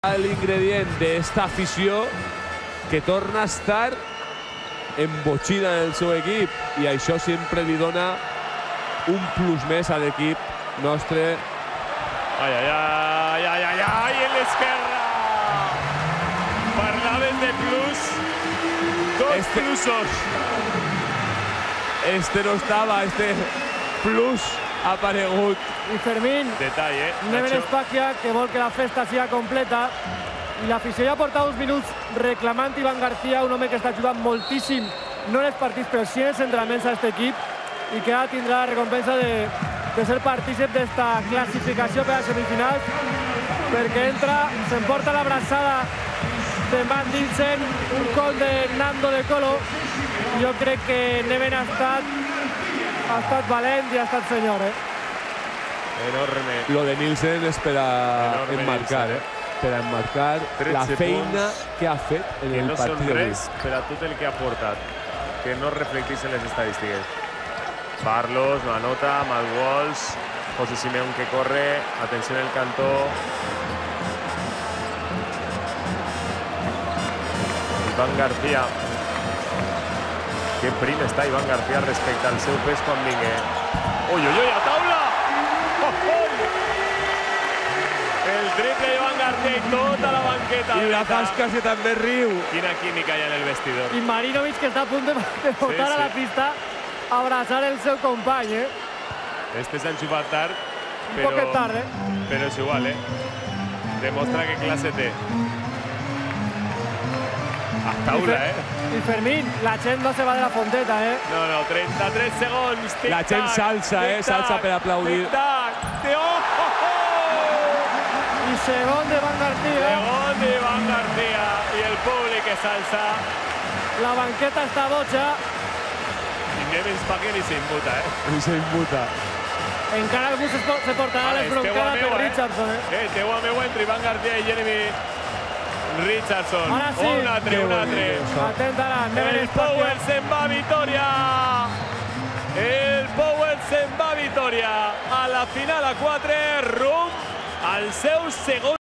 L'ingredient d'esta afició que torna a estar embotxida en el seu equip i això sempre li dona un plus més a l'equip nostre. Ai, ai, ai, ai, ai, ai, en l'esquerra! Parlaven de plus, dos plusos. Este no estava, este plus ha aparegut. I Fermín, detall, Neven Espacia, que vol que la festa sigui completa. I l'afició ja porta uns minuts reclamant Iván García, un home que està jugant moltíssim, no en els partits, però sí en els entrenaments a aquest equip, i que ara tindrà la recompensa de ser partícip d'esta classificació per a semifinals, perquè entra, s'emporta l'abraçada de Matt Nielsen, un gol de Nando de Colo. Jo crec que Neven ha estat valent i ha estat senyor, Enorme. Lo de Nielsen és per a emmarcar, per a emmarcar la feina que ha fet en el partit d'avui. Que no són res per a tot el que ha portat, que no reflecteix en les estadístiques. Barlos no anota, mal gols, José Simeón que corre, atenció en el cantó. Iván García. Que prim està Iván García respecte al seu pes quan vingui. Ui, ui, ui, a taula! El triple Iván García i tota la banqueta. I la tasca que també riu. Quina química hi ha en el vestidor. I Marinovic, que està a punt de botar a la pista, abraçar el seu company. Este s'ha enxufat tard, Un poquet tard, però és igual, Demostra que classe té. A taula, I Fermín, la gent no se va de la fonteta, No, no, 33 segons. La gent salsa, salsa per aplaudir. Tic-tac, I segon d'Iván García. Segon d'Iván García i el públic que salsa. La banqueta està boja. I Neven Espacia ni s'immuta, I s'immuta. Encara algú se portarà les bronqueres per Richardson, Teu a meu entre Iván García i Jeremy Richardson. Ara sí. Un altre. Atent ara, Neven El Espacia. Powell se'n va a Vitoria. El Powell se'n va a Vitoria. A la final a 4, rumb al seu segon